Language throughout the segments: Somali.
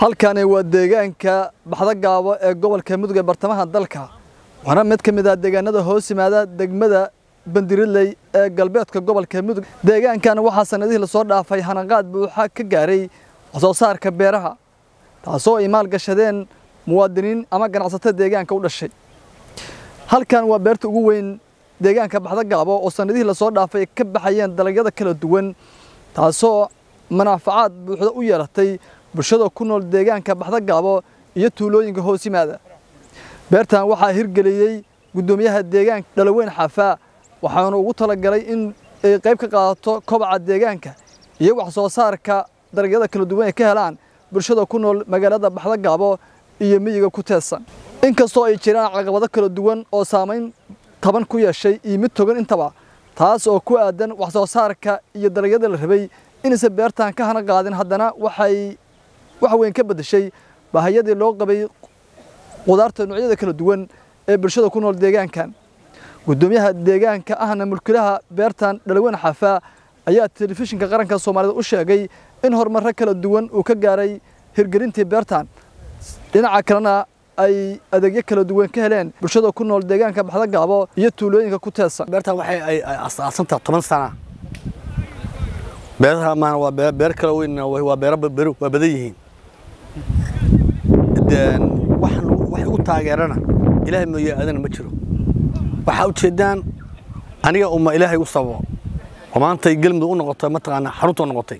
halkani waa deegaanka baxda gaabo ee gobolka Mudug ee bartamaha dalka waxaana mid ka mid ah deegaanada hoos yimaada degmada Bandiriley ee galbeedka gobolka Mudug deegaankan waxa sanadihii la soo dhaafay hanaqaad buuxa ka gaaray soo saarka beeraha taasoo ay maal gashadeen muwaadiniin ama ganacsatada deegaanka u dhashay halkan waa beerta ugu weyn deegaanka baxda gaabo oo sanadihii la soo dhaafay ka baxayeen dalagyada kala duwan taasoo manaafacaad buuxda u yeelatay bulshada ku nool deegaanka baxda gaabo iyo tuulooyinka hoos yimaada beertan waxa hirgeliyay gudoomiyaha deegaanka Dhalaweyn Xafaa waxaana ugu talagalay in ay qayb ka qaadato kobaca deegaanka iyo wax soo saarka dalagyada kala duwan ee ka helaan bulshada ku nool magaalada baxda gaabo iyo miyiga ku teesan inkastoo ay jiraan caqabado kala duwan oo saameyn taban ku yeeshay iyo mid togan intaba taas oo ku aadan wax soo saarka iyo dalagyada la rabay inaysan beertan ka hana qaadin haddana wax weyn ka bedeshay baahiyadii loo qabay qudaarta noocyada kala duwan ee bulshada ku nool deegaankan gudoomiyaha deegaanka ahna mulkiilaha beertan Dhalaweyn Xafaa ayaa telefishinka qaranka Soomaaliyeed u sheegay in horumar kala duwan uu ka gaaray hirgelintii beertan dhinaca kalena ay adeegyo kala duwan ka heleen bulshada ku nool deegaanka baxda gaabo iyo tuulooyinka ku teesan beertan waxay ay aasaasantaa 10 sano beeraha ma waa beer kala weyn waa beero waa badan yihiin wax u taageerana ilaahay ma yaadana ma jiro waxa u jeedaan aniga umma ilaahay u sabo maanta galmudug u noqotay ma taqaana xarunta noqotay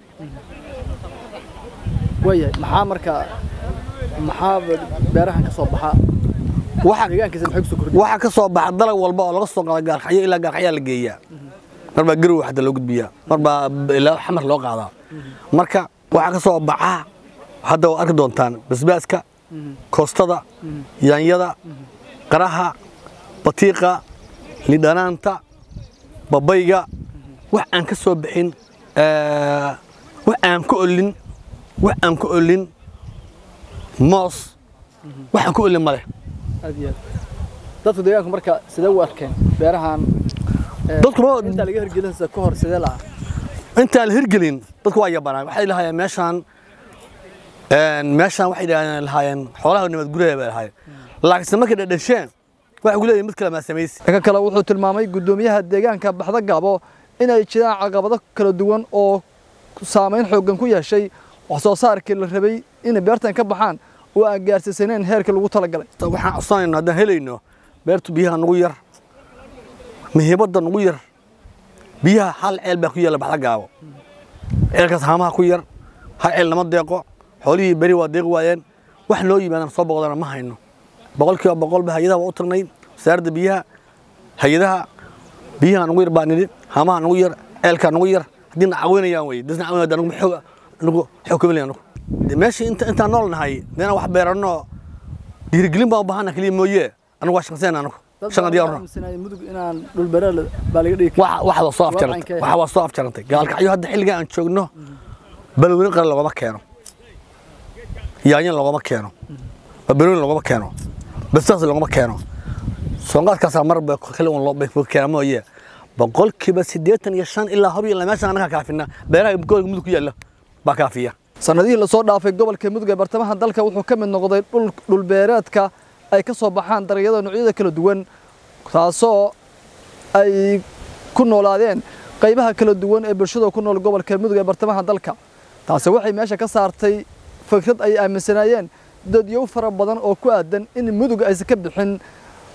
way maxaa beerahan ka soo baxa waxa deegaankiisa maxay ku soo kordhay waxa ka soo baxa dalag walba oo laga soo qaado gaarxayo ilaa gaarxayo la geeyaa marba garow waxda loo gudbiyaa marba ilaa xamar loo qaadaa marka waxa ka soo baxa hadda oo arki doontaan basbaaska koostada yaanyada qaraha batiiqa lidanaanta babayga wax aan ka soo bixin wax aan ku olin moos wax aan ku olin male adiya dadka deegaanka marka sidee u arkeen beerahan dadku inta laga hirgelin ka hor sidee la inta la hirgelin dadku waa yabanaa waxay lahaayeen meeshan waxay lahaayeen xoolaha nabad guraya bay lahaayeen laakiin markay dhasheen waxa uu leeyahay mid kale ma sameeyay ka kale wuxuu tilmaamay gudoomiyaha deegaanka baxda gaabo in ay jiraan caqabado kala duwan oo saameyn xooggan ku yeeshay wax soo saarkii la rabay in beertan ka baxaan oo aan gaarsiisaneen heerka lagu talagalay waxaan codsanayna haddaan helayno beertu biyaha nagu yar muhiimadda nagu yar biyaha hal ceel baa ku yaala baxda gaabo ceelkaas haamaha ku yar hal ceel lama deeqo xoolihii bari waa deeq waayeen wax loo yimaadaan soo boqodana ma hayno boqolkiiba boqol ba hay'adaha u tirnay wasaaradda biyaha hay'adaha biyaha nagu yar baa nidhi haamaha nagu yar ceelka nagu yar haddii caawinayaan way dadna caawinayaan nagu xukumayaan meeshii inta nool nahay meena wax beerano dhiirigelin baa u baahan kaliya mooyee anigu waa shaqaysana anigu shaqada diyaar mudug inaan dhul beeral baa laga dhigi waxa soo afjarantay gaalka ayu hadda xilliga aan joogno balwin qar lagama keeno yaanyo lagama keeno balwin lagama keeno bastaas lagama keeno soonqaadkaas marba kale oo loo beeyo keeno mooyee boqolkiiba 85 ilaa hor iyo meesha anaga kaafina beeraha gobolka mudug ku yaala baa kaafiya sanadihii la soo dhaafay gobolka Mudug ee bartamaha dalka wuxuu ka mid noqday dhul beereedka ay ka soo baxaan dalagyada noocyada kala duwan taasoo ay ku noolaadeen qaybaha kala duwan ee bulshada ku nool gobolka Mudug ee bartamaha dalka taasi waxay meesha ka saartay fikrad ay aaminsanayeen dadyo fara badan oo ku aadan in Mudug aysan ka bixin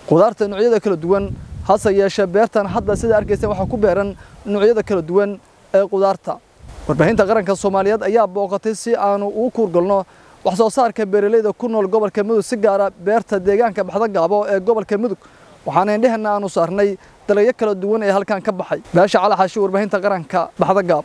qudaarta noocyada kala duwan hase yeeshee beertan hadda sida arkaysan waxa ku beeran noocyada kala duwan ee qudaarta warbaahinta qaranka Soomaaliyeed ayaa booqatay si aanu ugu kurgalno wax soo saarka beeraleyda ku nool gobolka Mudug si gaar ah beerta deegaanka baxda gaabo ee gobolka Mudug waxaana indhaheena aanu saarnay dalagyo kala duwan ee halkan ka baxay baasha cali xashi warbaahinta qaranka baxda gaabo